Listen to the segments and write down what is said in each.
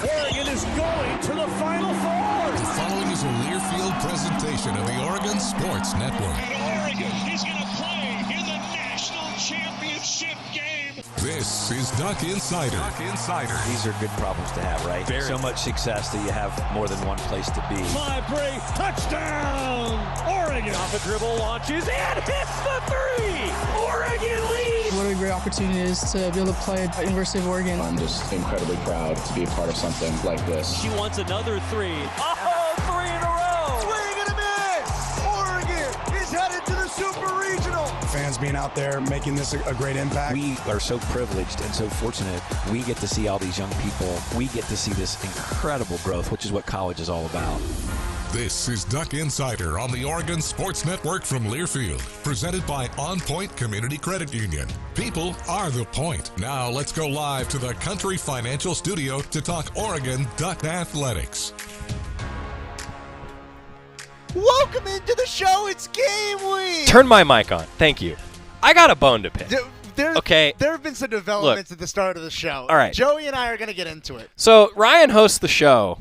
Oregon is going to the Final Four. The following is a Learfield presentation of the Oregon Sports Network. And Oregon is going to play in the national championship game. This is Duck Insider. These are good problems to have, right? So much success that you have more than one place to be. 5-3, touchdown, Oregon. Off a dribble, launches, and hits the three. Oregon leads. What a great opportunity it is to be able to play at University of Oregon. I'm just incredibly proud to be a part of something like this. She wants another three. Oh, three in a row. Swing and a miss. Oregon is headed to the Super Regional. Fans being out there making this a great impact. We are so privileged and so fortunate. We get to see all these young people. We get to see this incredible growth, which is what college is all about. This is Duck Insider on the Oregon Sports Network from Learfield, presented by OnPoint Community Credit Union. People are the point. Now let's go live to the Country Financial Studio to talk Oregon Duck Athletics. Welcome into the show. It's game week. Turn my mic on. Thank you. I got a bone to pick. Okay. There have been some developments at the start of the show. All right. Joey and I are going to get into it. So Ryan hosts the show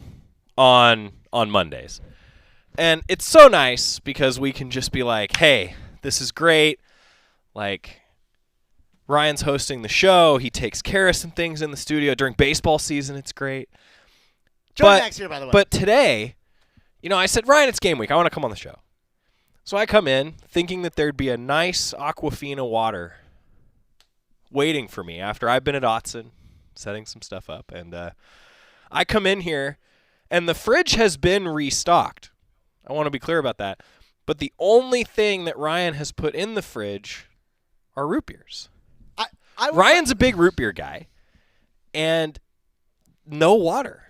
on Mondays. And it's so nice because we can just be like, hey, this is great. Like, Ryan's hosting the show. He takes care of some things in the studio. During baseball season, it's great. Joey Mac's here, by the way. But today, I said, Ryan, it's game week. I want to come on the show. So I come in thinking that there'd be a nice Aquafina water waiting for me after I've been at Autzen setting some stuff up. And I come in here, and the fridge has been restocked. I want to be clear about that. But the only thing that Ryan has put in the fridge are root beers. Ryan's a big root beer guy, and no water.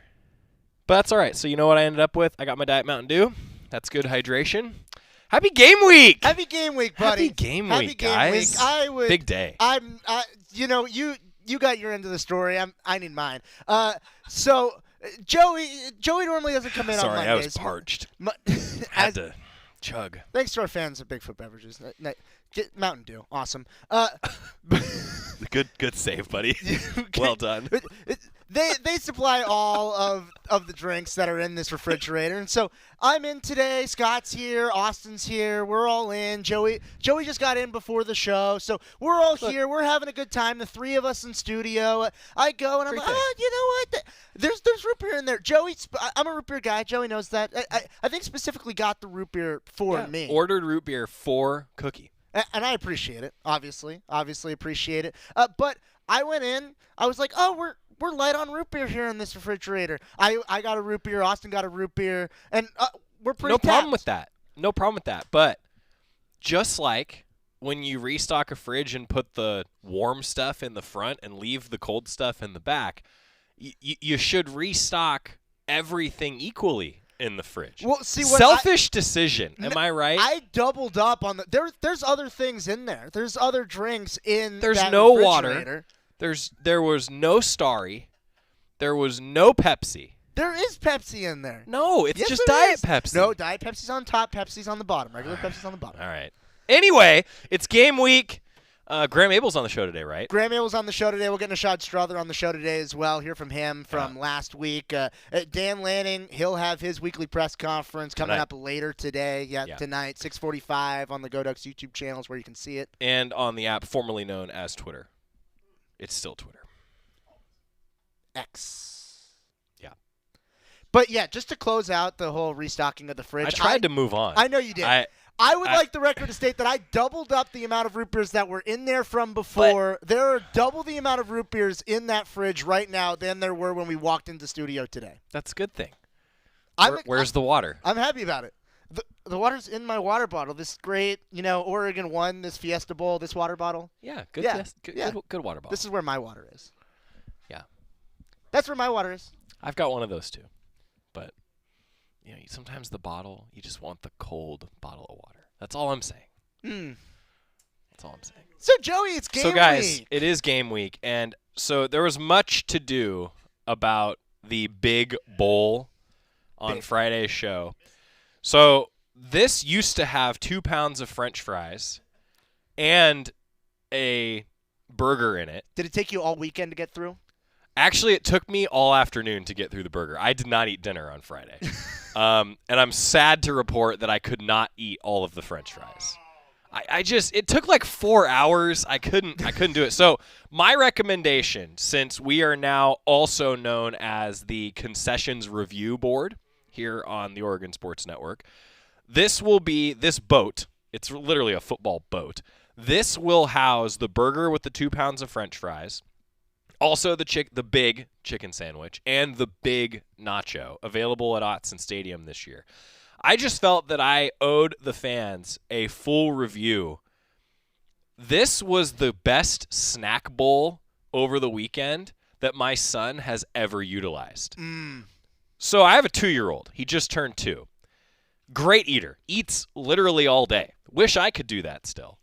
But that's all right. So you know what I ended up with? I got my Diet Mountain Dew. That's good hydration. Happy game week! Happy game week, buddy. Happy game week, guys. Big day. You got your end of the story. I need mine. So Joey normally doesn't come in on Mondays. Sorry, I was parched. Had to chug. Thanks to our fans of Bigfoot Beverages. Get Mountain Dew. Awesome. Good save, buddy. Well done. They supply all of the drinks that are in this refrigerator. And so I'm in today. Scott's here. Austin's here. We're all in. Joey just got in before the show. So we're all here. We're having a good time. The three of us in studio. I go and I'm like, you know what? There's root beer in there. I'm a root beer guy. Joey knows that. I think specifically got the root beer for me. Ordered root beer for Cookie. And I appreciate it, obviously. Obviously appreciate it. But I went in. I was like, we're light on root beer here in this refrigerator. I got a root beer. Austin got a root beer. And we're pretty No problem with that. No problem with that. But just like when you restock a fridge and put the warm stuff in the front and leave the cold stuff in the back, you should restock everything equally in the fridge. Well, see, selfish decision. Am I right? I doubled up on the. There's other things in there. There's other drinks in. There's that no refrigerator. Water. There was no Starry. There was no Pepsi. There is Pepsi in there. No, it's just Diet Pepsi. No, Diet Pepsi's on top. Pepsi's on the bottom. Regular Pepsi's on the bottom. All right. Anyway, it's game week. Graeme Abel's on the show today, right? Graeme Abel's on the show today. We're getting Ashad Strother on the show today as well. Hear from him from last week. Dan Lanning, he'll have his weekly press conference coming up later today. Tonight, 6:45 on the Go Ducks YouTube channels where you can see it. And on the app formerly known as Twitter. It's still Twitter. X. Yeah. But, yeah, just to close out the whole restocking of the fridge. I tried to move on. I know you did. I would like the record to state that I doubled up the amount of root beers that were in there from before. There are double the amount of root beers in that fridge right now than there were when we walked into studio today. That's a good thing. Where's the water? I'm happy about it. The water's in my water bottle. This great, Oregon won this Fiesta Bowl, this water bottle. Yeah, good water bottle. This is where my water is. Yeah. That's where my water is. I've got one of those too. But, sometimes the bottle, you just want the cold bottle of water. That's all I'm saying. That's all I'm saying. So, Joey, it's game week. So, guys, it is game week. And so there was much to do about the big bowl on Friday's show. So this used to have 2 pounds of French fries and a burger in it. Did it take you all weekend to get through? Actually, it took me all afternoon to get through the burger. I did not eat dinner on Friday. And I'm sad to report that I could not eat all of the French fries. It took like 4 hours. I couldn't do it. So my recommendation, since we are now also known as the Concessions Review Board here on the Oregon Sports Network, this boat. It's literally a football boat. This will house the burger with the 2 pounds of French fries, also the big chicken sandwich, and the big nacho, available at Autzen Stadium this year. I just felt that I owed the fans a full review. This was the best snack bowl over the weekend that my son has ever utilized. So I have a 2-year-old. He just turned 2. Great eater. Eats literally all day. Wish I could do that still.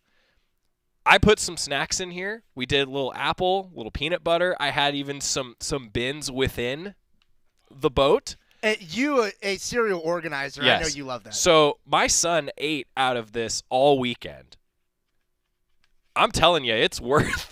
I put some snacks in here. We did a little apple, little peanut butter. I had even some bins within the boat. You, a serial organizer, yes. I know you love that. So my son ate out of this all weekend. I'm telling you, it's worth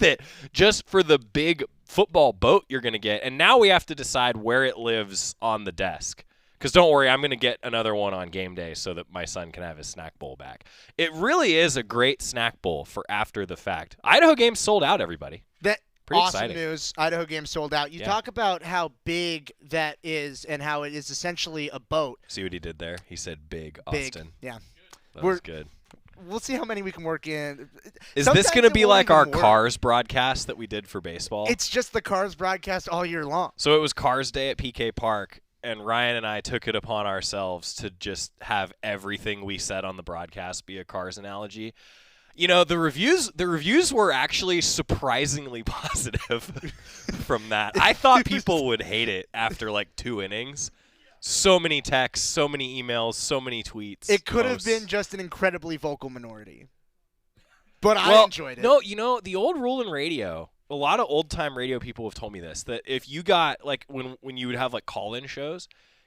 it just for the big football boat you're going to get. And now we have to decide where it lives on the desk. Because don't worry, I'm going to get another one on game day so that my son can have his snack bowl back. It really is a great snack bowl for after the fact. Idaho game sold out, everybody. That Pretty awesome exciting. news. Idaho game sold out. You talk about how big that is and how it is essentially a boat. See what he did there? He said big, Austin. Yeah. That was good. We'll see how many we can work in. Is Sometimes this going to be like our work. Cars broadcast that we did for baseball? It's just the Cars broadcast all year long. So it was Cars Day at PK Park, and Ryan and I took it upon ourselves to just have everything we said on the broadcast be a Cars analogy. You know, the reviews were actually surprisingly positive from that. I thought people would hate it after like 2 innings. So many texts, so many emails, so many tweets. It could have been just an incredibly vocal minority. But I enjoyed it. No, you know, the old rule in radio, a lot of old-time radio people have told me this, that if you got, like, when you would have, like, call-in shows,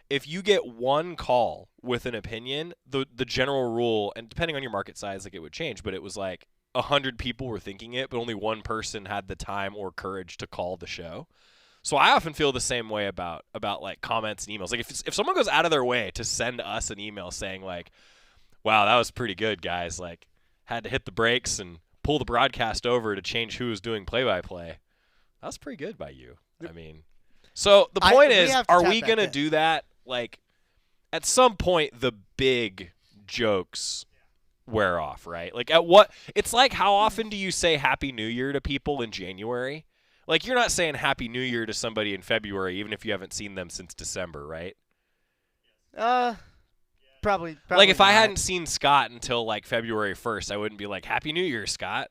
if you get one call with an opinion, the general rule, and depending on your market size, like, it would change, but it was like 100 people were thinking it, but only one person had the time or courage to call the show. So I often feel the same way about like comments and emails. Like if someone goes out of their way to send us an email saying like, "Wow, that was pretty good, guys. Like, had to hit the brakes and pull the broadcast over to change who was doing play-by-play." That was pretty good by you. I mean, so the point is, are we going to do that? Like, at some point, the big jokes wear off, right? Like, it's like, how often do you say Happy New Year to people in January? Like, you're not saying Happy New Year to somebody in February, even if you haven't seen them since December, right? Probably like, if not. I hadn't seen Scott until, like, February 1st, I wouldn't be like, Happy New Year, Scott.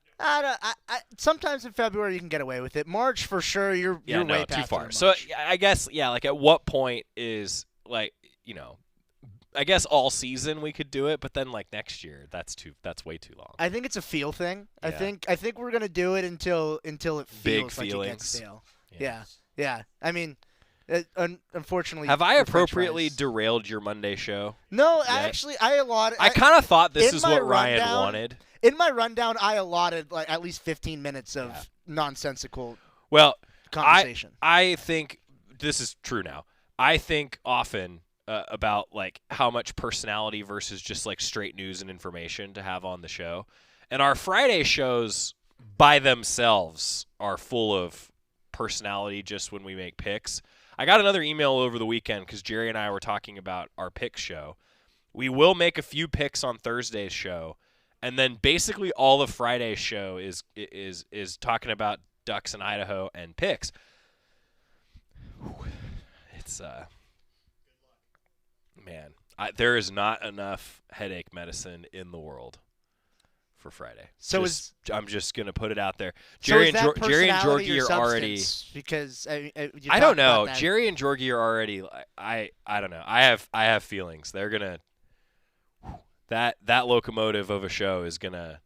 Sometimes in February you can get away with it. March, for sure, you're way past too far. March. So, I guess, like, at what point is, like, you know, I guess all season we could do it, but then, like, next year, that's way too long. I think it's a feel thing. Yeah. I think we're going to do it until it feels Big like feelings. it gets stale. Yeah. I mean, unfortunately, have I the French appropriately fries. derailed your Monday show? No, yet? I allotted. I kind of thought this in is my what Ryan rundown- wanted. In my rundown, I allotted like at least 15 minutes of nonsensical conversation. I think this is true now. I think often about like how much personality versus just like straight news and information to have on the show. And our Friday shows by themselves are full of personality just when we make picks. I got another email over the weekend because Jerry and I were talking about our pick show. We will make a few picks on Thursday's show, and then basically all of Friday's show is talking about Ducks in Idaho and picks. It's man, there is not enough headache medicine in the world for Friday. So I'm just gonna put it out there. Jerry and Georgie are already. Because I don't know. Jerry and Georgie are already. I don't know. I have feelings. They're gonna. That locomotive of a show is gonna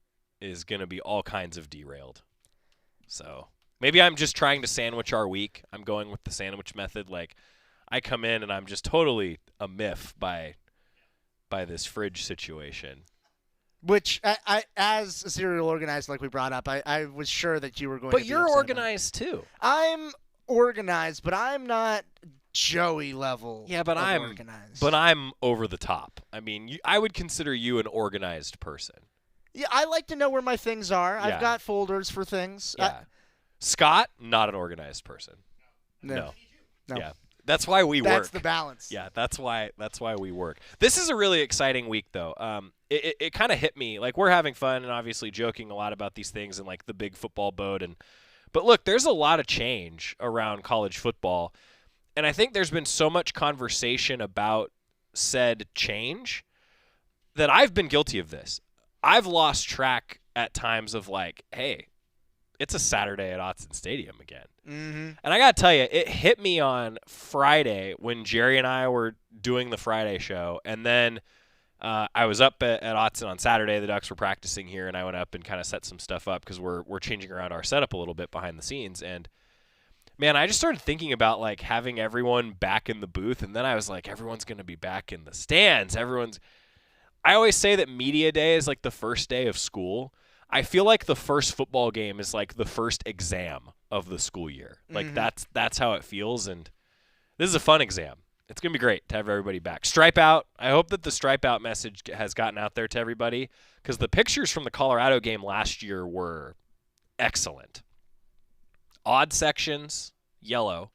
be all kinds of derailed. So maybe I'm just trying to sandwich our week. I'm going with the sandwich method. Like, I come in and I'm just totally a miff by this fridge situation. Which, I as a serial organizer like we brought up, I was sure that you were going to be But you're upset organized too. I'm organized, but I'm not Joey level. Yeah, but I'm organized. But I'm over the top. I mean, I would consider you an organized person. Yeah, I like to know where my things are. Yeah. I've got folders for things. Yeah. Scott, not an organized person. No. Yeah. That's why we work. That's the balance. Yeah, that's why we work. This is a really exciting week, though. It kind of hit me. Like, we're having fun and obviously joking a lot about these things and like the big football boat. But look, there's a lot of change around college football, and I think there's been so much conversation about said change that I've been guilty of this. I've lost track at times of like, hey, it's a Saturday at Autzen Stadium again. Mm-hmm. And I got to tell you, it hit me on Friday when Jerry and I were doing the Friday show. And then I was up at Autzen on Saturday. The Ducks were practicing here, and I went up and kind of set some stuff up because we're changing around our setup a little bit behind the scenes. And, man, I just started thinking about, like, having everyone back in the booth. And then I was like, everyone's going to be back in the stands. I always say that media day is like the first day of school. I feel like the first football game is like the first exam of the school year. Like that's how it feels, and this is a fun exam. It's going to be great to have everybody back. Stripe out. I hope that the stripe out message has gotten out there to everybody because the pictures from the Colorado game last year were excellent. Odd sections, yellow.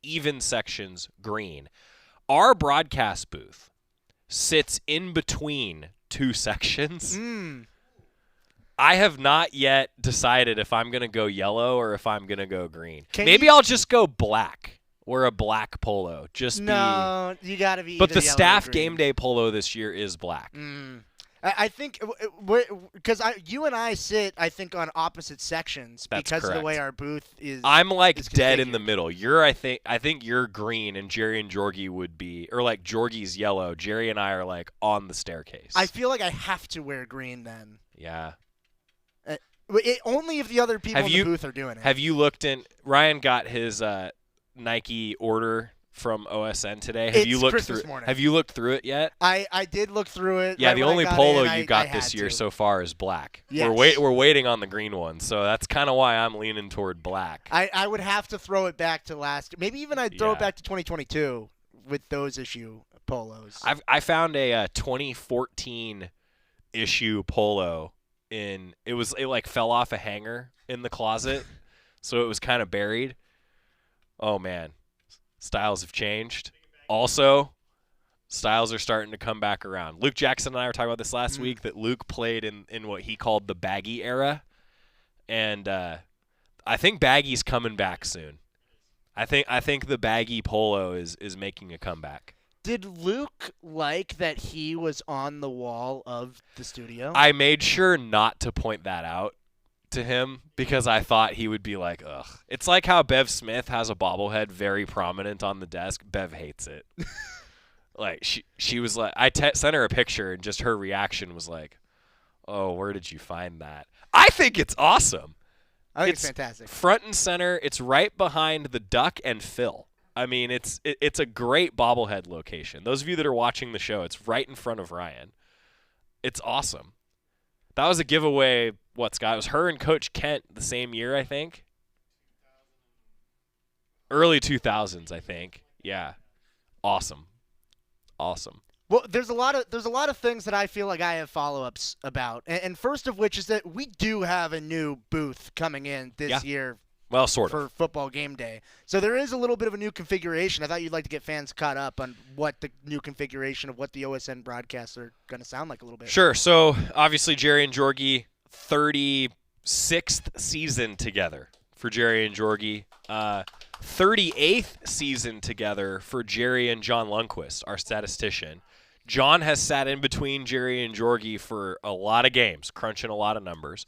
Even sections, green. Our broadcast booth sits in between two sections. I have not yet decided if I'm going to go yellow or if I'm going to go green. Maybe I'll just go black. Or a black polo. No, you got to be. But the staff game day polo this year is black. I think because you and I sit, I think, on opposite sections because of the way our booth is. I'm like dead in the middle. I think you're green, and Jerry and Georgie would be, or like Georgie's yellow. Jerry and I are like on the staircase. I feel like I have to wear green then. Yeah. Only if the other people in the booth are doing it. Have you looked in? Ryan got his Nike order from OSN today. Have you looked Christmas through? Morning. Have you looked through it yet? I did look through it. Yeah, right the when only I got polo in, you got I this had year to. so far is black. Yes. We're waiting on the green one, so that's kind of why I'm leaning toward black. I would have to throw it back to maybe even I'd throw it back to 2022 with those issue polos. I found a 2014 issue polo it like fell off a hanger in the closet, so it was kind of buried. Oh man, styles have changed. Also, styles are starting to come back around. Luke Jackson and I were talking about this last week, that Luke played in what he called the baggy era, and I think baggy's coming back soon. I think the baggy polo is making a comeback. Did Luke like that he was on the wall of the studio? I made sure not to point that out to him because I thought he would be like, ugh. It's like how Bev Smith has a bobblehead very prominent on the desk. Bev hates it. Like she was like, I sent her a picture and just her reaction was like, oh, where did you find that? I think it's awesome. I think it's fantastic. Front and center. It's right behind the Duck and Phil. I mean, it's a great bobblehead location. Those of you that are watching the show, it's right in front of Ryan. It's awesome. That was a giveaway, Scott? It was her and Coach Kent the same year, I think. Early 2000s, I think. Yeah. Awesome. Well, there's a lot of things that I feel like I have follow-ups about. And first of which is that we do have a new booth coming in this year. Well, sort of. For football game day. So there is a little bit of a new configuration. I thought you'd like to get fans caught up on what the new configuration of what the OSN broadcasts are going to sound like a little bit. Sure. So, obviously, Jerry and Georgie, 36th season together for Jerry and Georgie. 38th season together for Jerry and John Lundquist, our statistician. John has sat in between Jerry and Georgie for a lot of games, crunching a lot of numbers.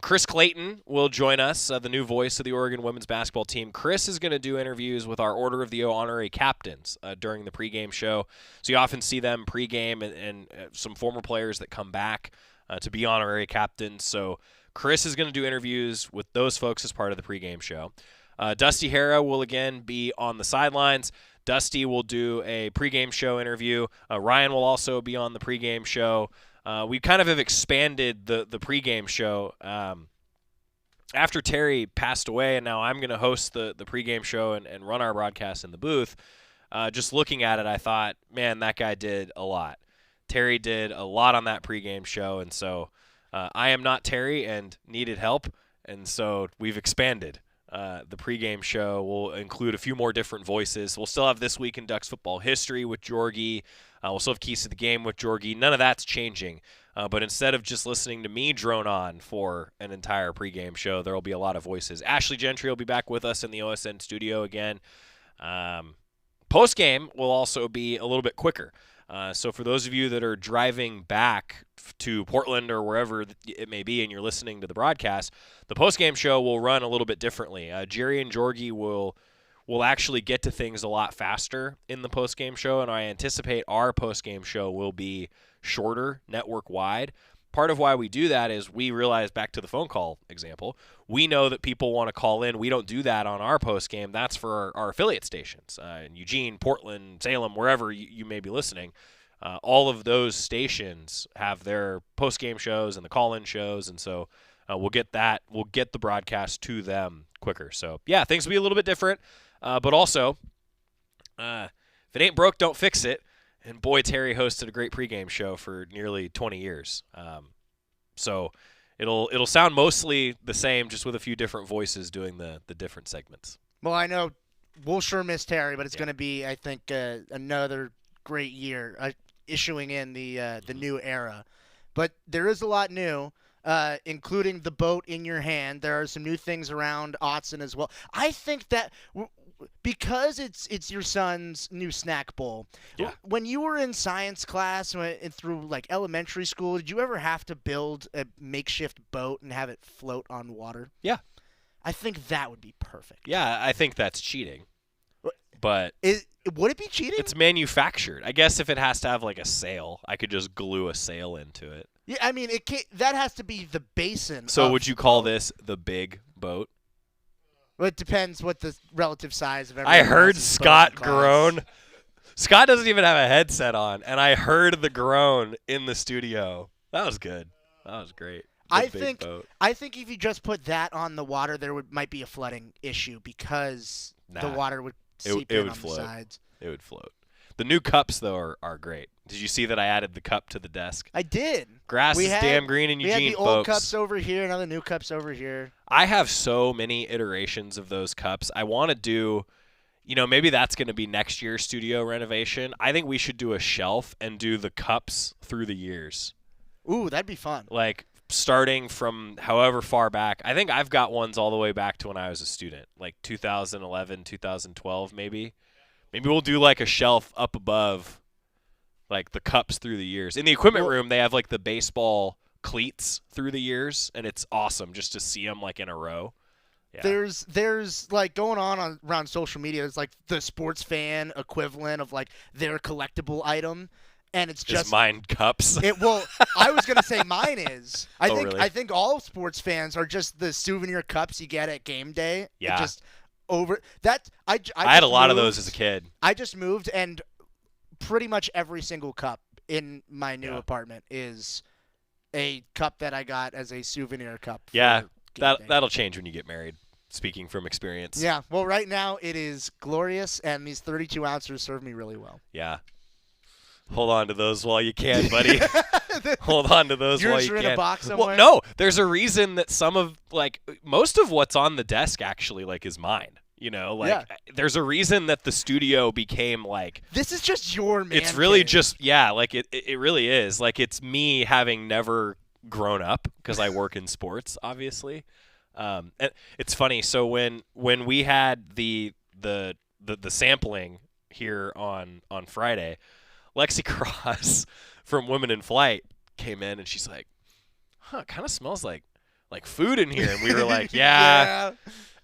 Chris Clayton will join us, the new voice of the Oregon women's basketball team. Chris is going to do interviews with our Order of the Honorary Captains during the pregame show. So you often see them pregame and some former players that come back to be honorary captains. So Chris is going to do interviews with those folks as part of the pregame show. Dusty Hara will again be on the sidelines. Dusty will do a pregame show interview. Ryan will also be on the pregame show. we kind of have expanded the pregame show. After Terry passed away, and now I'm going to host the pregame show and run our broadcast in the booth, just looking at it, I thought, man, that guy did a lot. Terry did a lot on that pregame show, and so I am not Terry and needed help, and so we've expanded. The pregame show will include a few more different voices. We'll still have This Week in Ducks Football History with Jorgie. We'll still have Keys to the Game with Jorgie. None of that's changing. But instead of just listening to me drone on for an entire pregame show, there will be a lot of voices. Ashley Gentry will be back with us in the OSN studio again. Postgame will also be a little bit quicker. So for those of you that are driving back to Portland or wherever it may be and you're listening to the broadcast, the postgame show will run a little bit differently. Jerry and Jorgie will actually get to things a lot faster in the postgame show, and I anticipate our postgame show will be shorter, network-wide. Part of why we do that is we realize, back to the phone call example, we know that people want to call in. We don't do that on our postgame. That's for our affiliate stations in Eugene, Portland, Salem, wherever you may be listening. All of those stations have their postgame shows and the call-in shows, and so we'll get the broadcast to them quicker. So, yeah, things will be a little bit different, but also, if it ain't broke, don't fix it. And boy, Terry hosted a great pregame show for nearly 20 years. So it'll sound mostly the same, just with a few different voices doing the different segments. Well, I know we'll sure miss Terry, but it's going to be, I think, another great year issuing in the new era. But there is a lot new, including the boat in your hand. There are some new things around Autzen as well. I think that because it's your son's new snack bowl. Yeah. When you were in science class through like elementary school, did you ever have to build a makeshift boat and have it float on water? Yeah. I think that would be perfect. Yeah, I think that's cheating. But would it be cheating? It's manufactured. I guess if it has to have like a sail, I could just glue a sail into it. Yeah, I mean, that has to be the basin. So would you call this the big boat? Well, it depends what the relative size of every. I heard Scott groan. Scott doesn't even have a headset on, and I heard the groan in the studio. That was good. That was great. I think if you just put that on the water, there might be a flooding issue because the water would seep in on the sides. It would float. The new cups, though, are great. Did you see that I added the cup to the desk? I did. Grass is damn green in Eugene, we had the old cups over here, now the new cups over here. I have so many iterations of those cups. I want to do, maybe that's going to be next year's studio renovation. I think we should do a shelf and do the cups through the years. Ooh, that'd be fun. Like starting from however far back. I think I've got ones all the way back to when I was a student, like 2011, 2012 maybe. Maybe we'll do like a shelf up above like the cups through the years. In the equipment room, they have like the baseball cleats through the years, and it's awesome just to see them like in a row. Yeah. There's like going on around social media. It's like the sports fan equivalent of like their collectible item, and it's just mine cups. I was gonna say mine is. Really? I think all sports fans are just the souvenir cups you get at game day. Yeah. Just over that. I had a lot of those as a kid. I just moved, and pretty much every single cup in my new apartment is a cup that I got as a souvenir cup. Yeah, that'll change when you get married. Speaking from experience. Yeah, well, right now it is glorious, and these 32 ounces serve me really well. Yeah. Hold on to those while you can, buddy. Hold on to those while you can. Yours are in a box somewhere? Well, no, there's a reason that most of what's on the desk actually is mine. There's a reason that the studio became this is just your man. It's really just it really is. It's me having never grown up because I work in sports, obviously. And it's funny. So when we had the sampling here on Friday, Lexi Cross from Women in Flight came in and she's like, it kind of smells like food in here. And we were like, yeah.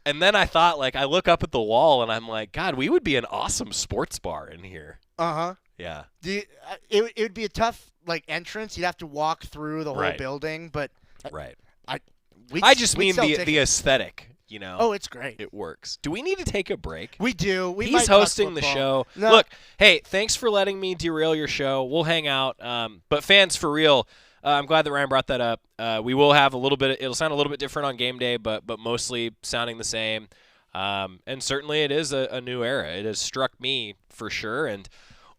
And then I thought, I look up at the wall and I'm like, God, we would be an awesome sports bar in here. Uh-huh. Yeah. It would be a tough entrance. You'd have to walk through the whole building, but right. I just mean the aesthetic. Oh, it's great. It works. Do we need to take a break? We do. He's hosting the show. No. Look, hey, thanks for letting me derail your show. We'll hang out. But fans, for real, I'm glad that Ryan brought that up. We will have a little bit. It'll sound a little bit different on game day, but mostly sounding the same. And certainly it is a new era. It has struck me for sure. And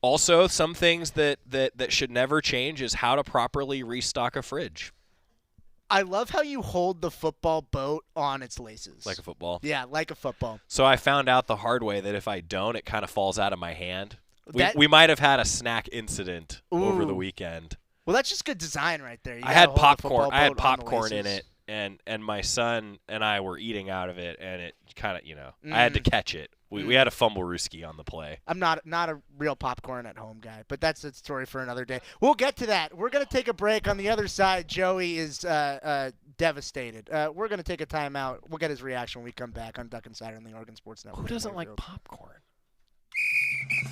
also some things that should never change is how to properly restock a fridge. I love how you hold the football boat on its laces. Like a football? Yeah, like a football. So I found out the hard way that if I don't, it kind of falls out of my hand. We might have had a snack incident over the weekend. Well, that's just good design right there. I had popcorn. I had popcorn in it, and my son and I were eating out of it, and it kind of, I had to catch it. We had a fumble rooski on the play. I'm not a real popcorn at home guy, but that's a story for another day. We'll get to that. We're going to take a break. On the other side, Joey is devastated. We're going to take a timeout. We'll get his reaction when we come back on Duck Insider on the Oregon Sports Network. Who doesn't like popcorn?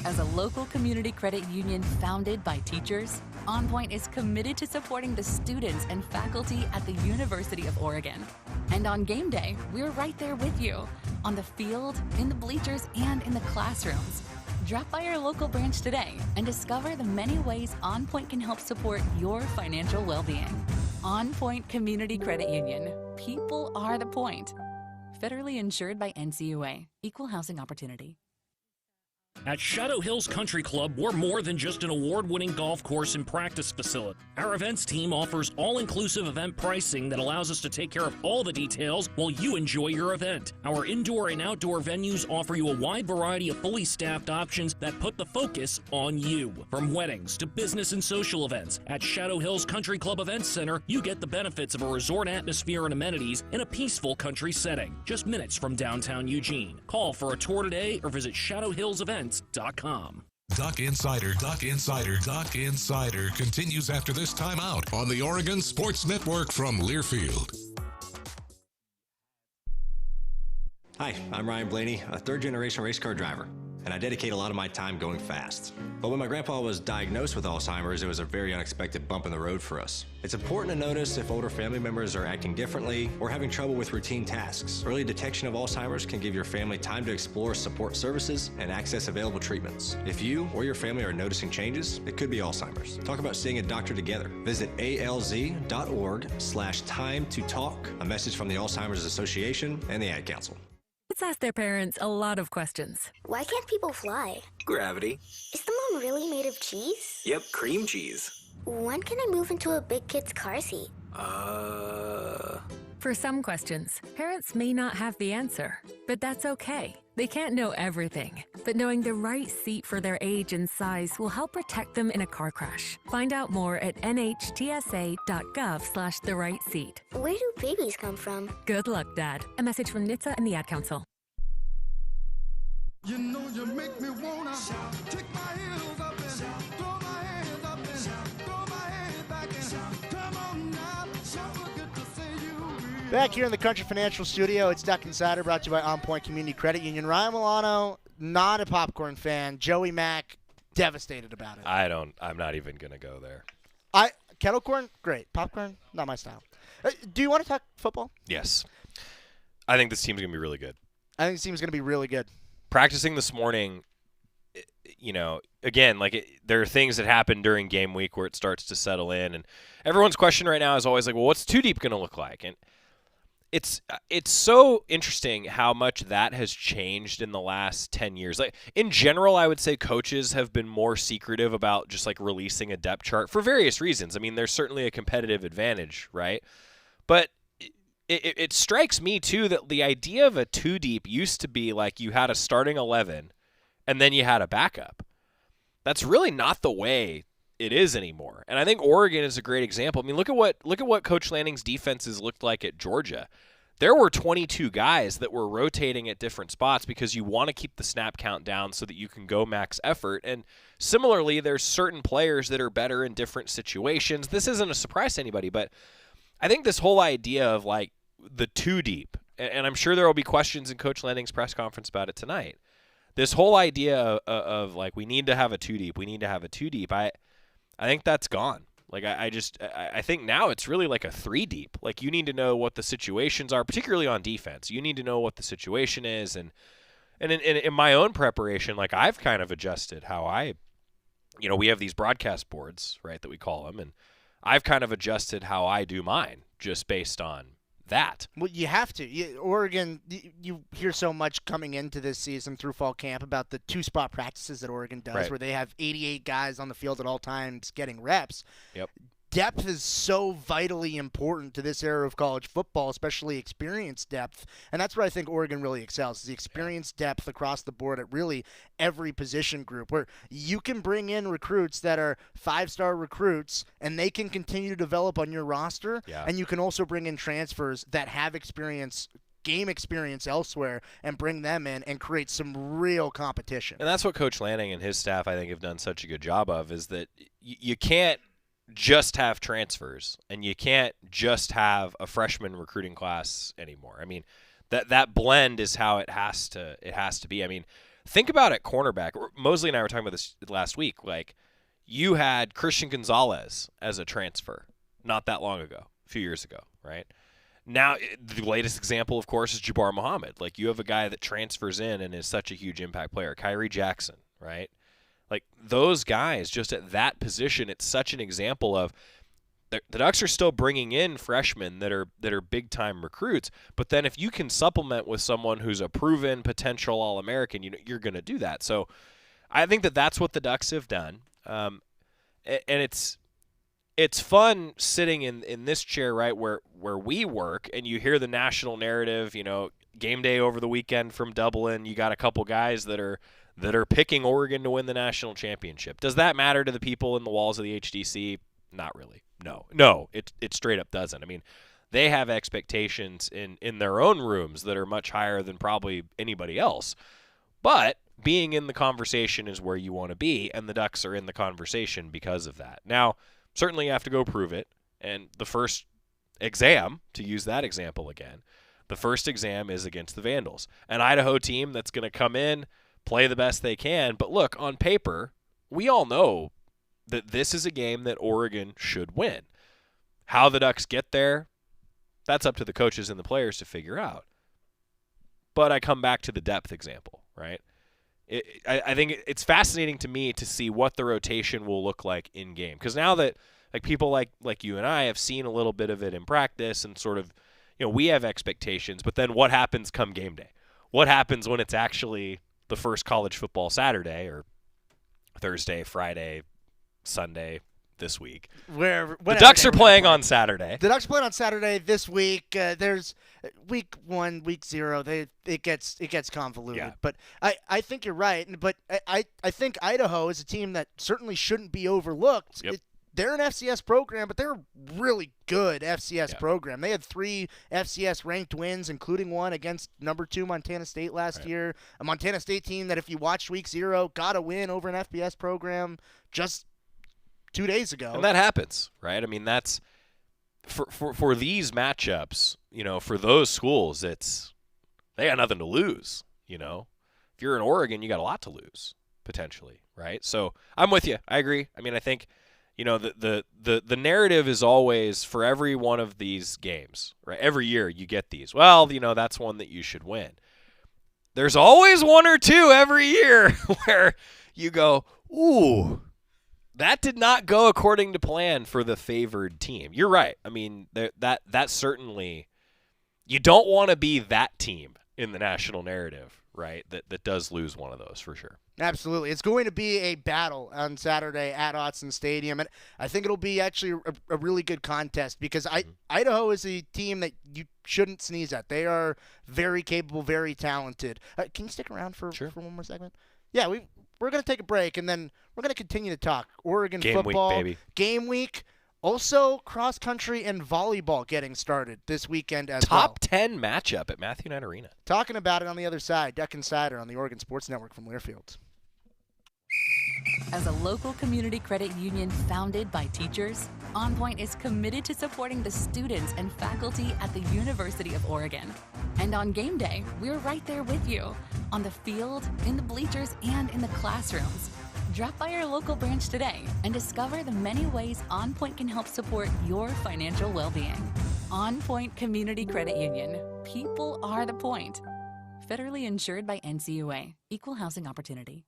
As a local community credit union founded by teachers, OnPoint is committed to supporting the students and faculty at the University of Oregon. And on game day, we're right there with you, on the field, in the bleachers, and in the classrooms. Drop by our local branch today and discover the many ways OnPoint can help support your financial well-being. OnPoint Community Credit Union. People are the point. Federally insured by NCUA. Equal housing opportunity. At Shadow Hills Country Club, we're more than just an award-winning golf course and practice facility. Our events team offers all-inclusive event pricing that allows us to take care of all the details while you enjoy your event. Our indoor and outdoor venues offer you a wide variety of fully staffed options that put the focus on you. From weddings to business and social events, at Shadow Hills Country Club Events Center, you get the benefits of a resort atmosphere and amenities in a peaceful country setting, just minutes from downtown Eugene. Call for a tour today or visit shadowhillsevents.com. Duck Insider continues after this timeout on the Oregon Sports Network from Learfield. Hi, I'm Ryan Blaney, a third-generation race car driver, and I dedicate a lot of my time going fast. But when my grandpa was diagnosed with Alzheimer's, it was a very unexpected bump in the road for us. It's important to notice if older family members are acting differently or having trouble with routine tasks. Early detection of Alzheimer's can give your family time to explore support services and access available treatments. If you or your family are noticing changes, it could be Alzheimer's. Talk about seeing a doctor together. Visit alz.org/time to talk. A message from the Alzheimer's Association and the Ad Council. Kids ask their parents a lot of questions. Why can't people fly? Gravity. Is the moon really made of cheese? Yep, cream cheese. When can I move into a big kid's car seat? For some questions, parents may not have the answer, but that's okay. They can't know everything, but knowing the right seat for their age and size will help protect them in a car crash. Find out more at nhtsa.gov/the-right-seat. Where do babies come from? Good luck, Dad. A message from NHTSA and the Ad Council. You know you make me wanna kick my heels up and throw my hands up and throw my head back and come on now, so good to see you. Back here in the Country Financial Studio, it's Duck Insider, brought to you by OnPoint Community Credit Union. Ryan Milano, not a popcorn fan. Joey Mac, devastated about it. I'm not even going to go there. Kettle corn, great. Popcorn, not my style. Do you want to talk football? Yes. I think this team's going to be really good. I think this team's going to be really good. Practicing this morning, again, there are things that happen during game week where it starts to settle in, and everyone's question right now is always like, well, what's two deep going to look like? And it's so interesting how much that has changed in the last 10 years. Like, in general, I would say coaches have been more secretive about just releasing a depth chart for various reasons. I mean, there's certainly a competitive advantage, right? But it strikes me, too, that the idea of a two-deep used to be like you had a starting 11 and then you had a backup. That's really not the way it is anymore. And I think Oregon is a great example. I mean, look at what Coach Lanning's defenses looked like at Georgia. There were 22 guys that were rotating at different spots because you want to keep the snap count down so that you can go max effort. And similarly, there's certain players that are better in different situations. This isn't a surprise to anybody, but I think this whole idea of the two deep, and I'm sure there will be questions in Coach Lanning's press conference about it tonight. This whole idea of we need to have a two deep, I think that's gone. I think now it's really like a three deep. You need to know what the situations are, particularly on defense. You need to know what the situation is, and in my own preparation, I've kind of adjusted how we have these broadcast boards, right, that we call them, and I've kind of adjusted how I do mine just based on that. Well, you have to. Oregon, you hear so much coming into this season through fall camp about the two-spot practices that Oregon does, where they have 88 guys on the field at all times getting reps. Yep. Depth is so vitally important to this era of college football, especially experience depth. And that's where I think Oregon really excels, is the experience depth across the board at really every position group, where you can bring in recruits that are 5-star recruits and they can continue to develop on your roster. Yeah. And you can also bring in transfers that have game experience elsewhere and bring them in and create some real competition. And that's what Coach Lanning and his staff, I think, have done such a good job of, is that you can't just have transfers, and you can't just have a freshman recruiting class anymore. I mean, that blend is how it has to be. I mean, think about it, cornerback. Mosley and I were talking about this last week. Like, you had Christian Gonzalez as a transfer not that long ago, a few years ago, right? Now, the latest example, of course, is Jabbar Muhammad. Like, you have a guy that transfers in and is such a huge impact player. Kyrie Jackson, right? Like, those guys, just at that position, it's such an example of the Ducks are still bringing in freshmen that are big-time recruits, but then if you can supplement with someone who's a proven potential All-American, you're going to do that. So I think that's what the Ducks have done. And it's fun sitting in this chair, right, where we work, and you hear the national narrative, game day over the weekend from Dublin, you got a couple guys that are picking Oregon to win the national championship. Does that matter to the people in the walls of the HDC? Not really. No, it straight up doesn't. I mean, they have expectations in their own rooms that are much higher than probably anybody else. But being in the conversation is where you want to be, and the Ducks are in the conversation because of that. Now, certainly you have to go prove it, and the first exam, to use that example again, the first exam is against the Vandals, an Idaho team that's going to come in, play the best they can. But look, on paper, we all know that this is a game that Oregon should win. How the Ducks get there, that's up to the coaches and the players to figure out. But I come back to the depth example, right? I think it's fascinating to me to see what the rotation will look like in game. Because now that people like you and I have seen a little bit of it in practice and sort of, we have expectations. But then what happens come game day? What happens when it's actually the first college football Saturday or Thursday, Friday, Sunday this week? The Ducks are playing on Saturday. The Ducks are playing on Saturday this week. There's week 1, week 0. It gets convoluted. Yeah. But I think you're right. But I think Idaho is a team that certainly shouldn't be overlooked. Yep. They're an FCS program, but they're a really good FCS program. They had 3 FCS ranked wins, including one against number 2 Montana State last year. A Montana State team that, if you watched week 0, got a win over an FBS program just 2 days ago. And that happens, right? I mean, that's for these matchups, for those schools, they got nothing to lose, If you're in Oregon, you got a lot to lose, potentially, right? So I'm with you. I agree. I mean, I think the narrative is always, for every one of these games, right? Every year you get these. Well, that's one that you should win. There's always one or two every year where you go, ooh, that did not go according to plan for the favored team. You're right. I mean, that certainly, you don't want to be that team in the national narrative, right? That does lose one of those for sure. Absolutely. It's going to be a battle on Saturday at Autzen Stadium, and I think it'll be actually a really good contest because Idaho is a team that you shouldn't sneeze at. They are very capable, very talented. Can you stick around for one more segment? Yeah, we're going to take a break, and then we're going to continue to talk Oregon football. Game week, baby. Game week. Also, cross-country and volleyball getting started this weekend as well. Top 10 matchup at Matthew Knight Arena. Talking about it on the other side, Duck Insider on the Oregon Sports Network from Learfield. As a local community credit union founded by teachers, OnPoint is committed to supporting the students and faculty at the University of Oregon. And on game day, we're right there with you, on the field, in the bleachers, and in the classrooms. Drop by our local branch today and discover the many ways OnPoint can help support your financial well-being. OnPoint Community Credit Union. People are the point. Federally insured by NCUA. Equal housing opportunity.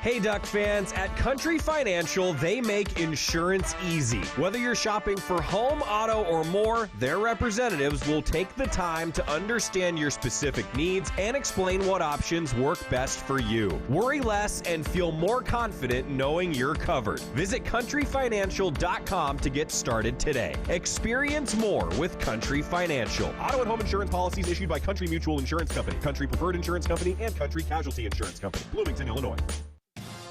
Hey Duck fans, at Country Financial, they make insurance easy. Whether you're shopping for home, auto, or more, their representatives will take the time to understand your specific needs and explain what options work best for you. Worry less and feel more confident knowing you're covered. Visit countryfinancial.com to get started today. Experience more with Country Financial. Auto and home insurance policies issued by Country Mutual Insurance Company, Country Preferred Insurance Company, and Country Casualty Insurance Company, Bloomington, Illinois.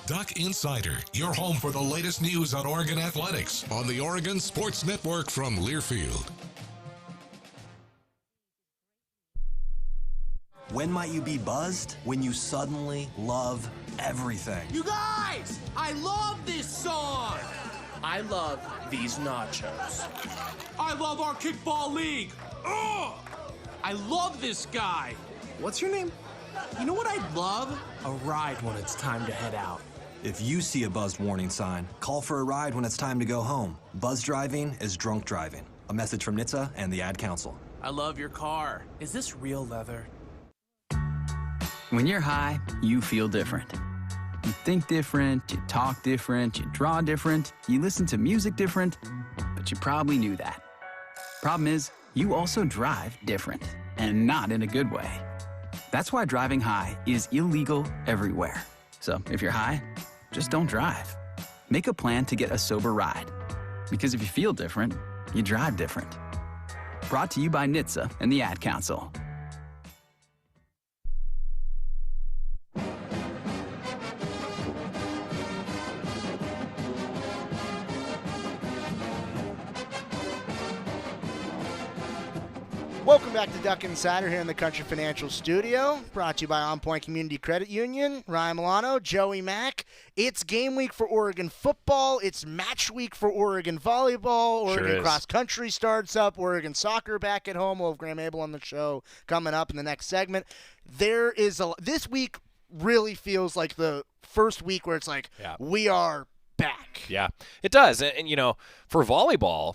Duck Insider, your home for the latest news on Oregon athletics on the Oregon Sports Network from Learfield. When might you be buzzed? When you suddenly love everything. You guys, I love this song. I love these nachos. I love our kickball league. Ugh! I love this guy. What's your name? You know what I'd love? A ride when it's time to head out. If you see a buzzed warning sign, call for a ride when it's time to go home. Buzz driving is drunk driving. A message from NHTSA and the Ad Council. I love your car. Is this real leather? When you're high, you feel different. You think different, you talk different, you draw different, you listen to music different, but you probably knew that. Problem is, you also drive different, and not in a good way. That's why driving high is illegal everywhere. So if you're high, just don't drive. Make a plan to get a sober ride. Because if you feel different, you drive different. Brought to you by NHTSA and the Ad Council. Welcome back to Duck Insider here in the Country Financial Studio. Brought to you by OnPoint Community Credit Union. Ryan Milano, Joey Mac. It's game week for Oregon football. It's match week for Oregon volleyball. Oregon cross country starts up. Oregon soccer back at home. We'll have Graeme Abel on the show coming up in the next segment. This week really feels like the first week where it's like, we are back. Yeah, it does. And you know, for volleyball,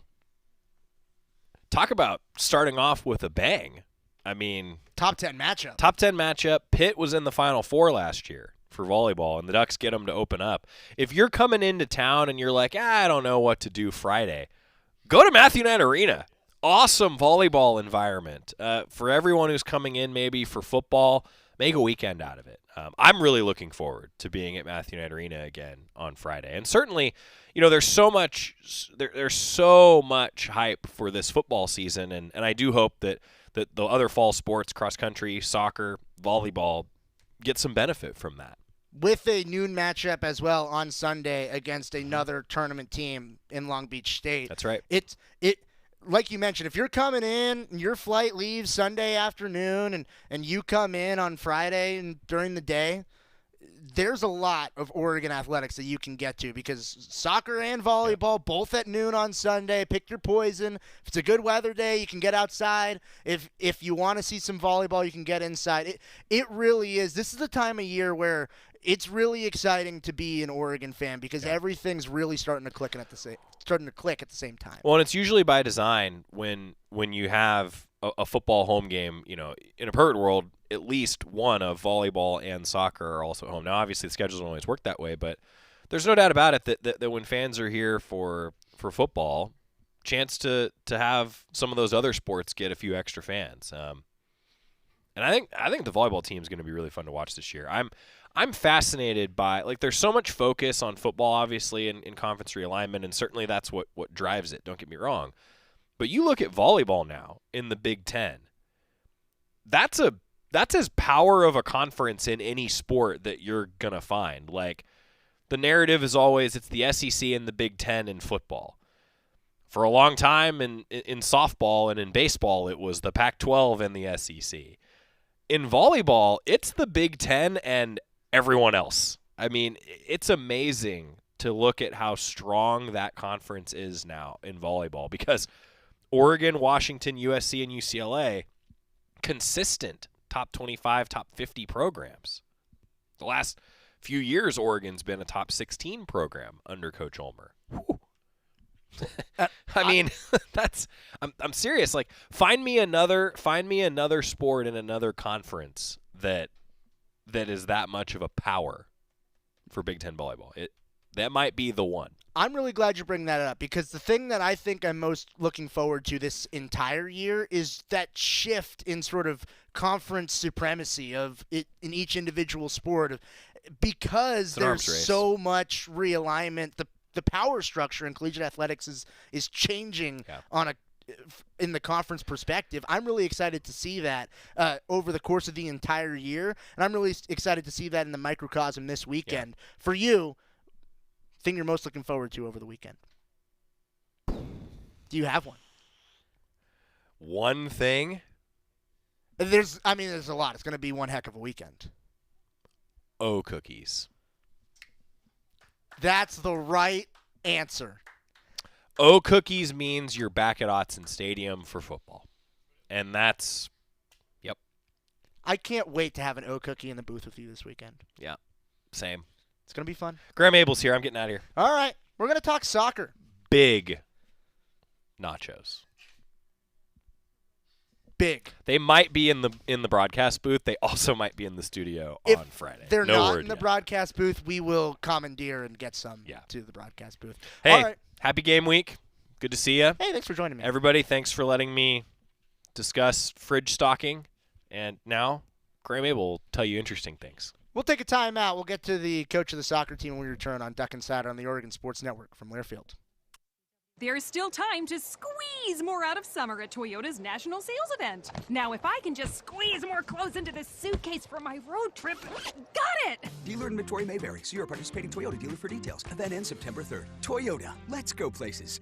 talk about starting off with a bang. I mean, top 10 matchup. Top 10 matchup. Pitt was in the Final Four last year for volleyball, and the Ducks get them to open up. If you're coming into town and you're like, I don't know what to do Friday, go to Matthew Knight Arena. Awesome volleyball environment. For everyone who's coming in maybe for football, make a weekend out of it. I'm really looking forward to being at Matthew Knight Arena again on Friday. And certainly, you know, there's so much hype for this football season, and I do hope that the other fall sports, cross country, soccer, volleyball, get some benefit from that. With a noon matchup as well on Sunday against another tournament team in Long Beach State. That's right. It like you mentioned, if you're coming in, your flight leaves Sunday afternoon, and you come in on Friday and during the day, there's a lot of Oregon athletics that you can get to because soccer and volleyball both at noon on Sunday. Pick your poison. If it's a good weather day, you can get outside. If you want to see some volleyball, you can get inside. It really is. This is the time of year where it's really exciting to be an Oregon fan because everything's really starting to click at the same time. Well, and it's usually by design when you have a football home game. You know, in a perfect world, at least one of volleyball and soccer are also at home. Now, obviously, the schedules don't always work that way, but there's no doubt about it that when fans are here for football, chance to have some of those other sports get a few extra fans. And I think the volleyball team is going to be really fun to watch this year. I'm fascinated by, like, there's so much focus on football, obviously, in conference realignment, and certainly that's what drives it. Don't get me wrong. But you look at volleyball now in the Big Ten. That's as power of a conference in any sport that you're going to find. Like, the narrative is always it's the SEC and the Big Ten in football. For a long time in softball and in baseball, it was the Pac-12 and the SEC. In volleyball, it's the Big Ten and everyone else. I mean, it's amazing to look at how strong that conference is now in volleyball because Oregon, Washington, USC, and UCLA, consistent top 25, top 50 programs. The last few years, Oregon's been a top 16 program under Coach Ulmer. I mean, I'm serious. Like, find me another sport in another conference that is that much of a power for Big Ten volleyball. That might be the one. I'm really glad you bring that up because the thing that I think I'm most looking forward to this entire year is that shift in sort of conference supremacy of it in each individual sport, because there's so much realignment. The power structure in collegiate athletics is changing in the conference perspective. I'm really excited to see that over the course of the entire year, and I'm really excited to see that in the microcosm this weekend. For you, thing you're most looking forward to over the weekend? Do you have one? One thing? There's a lot. It's going to be one heck of a weekend. Oh, cookies. That's the right answer. Oh, cookies means you're back at Autzen Stadium for football. And that's, yep. I can't wait to have an O cookie in the booth with you this weekend. Yeah, same. It's going to be fun. Graeme Abel's here. I'm getting out of here. All right. We're going to talk soccer. Big nachos. Big. They might be in the broadcast booth. They also might be in the studio on Friday. If they're not in the broadcast booth, we will commandeer and get some to the broadcast booth. Hey, all right. Happy game week. Good to see you. Hey, thanks for joining me. Everybody, thanks for letting me discuss fridge stocking. And now, Graeme Abel will tell you interesting things. We'll take a timeout. We'll get to the coach of the soccer team when we return on Duck Insider on the Oregon Sports Network from Learfield. There's still time to squeeze more out of summer at Toyota's National Sales Event. Now, if I can just squeeze more clothes into this suitcase for my road trip, got it! Dealer inventory may vary. See your participating Toyota dealer for details. Event ends September 3rd. Toyota, let's go places.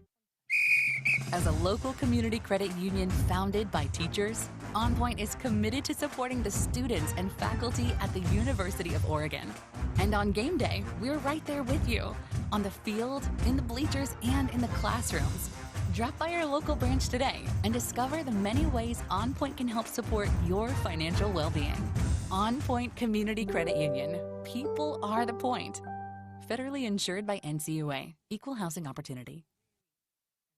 As a local community credit union founded by teachers, OnPoint is committed to supporting the students and faculty at the University of Oregon. And on game day, we're right there with you, on the field, in the bleachers, and in the classrooms. Drop by our local branch today and discover the many ways OnPoint can help support your financial well-being. OnPoint Community Credit Union. People are the point. Federally insured by NCUA. Equal housing opportunity.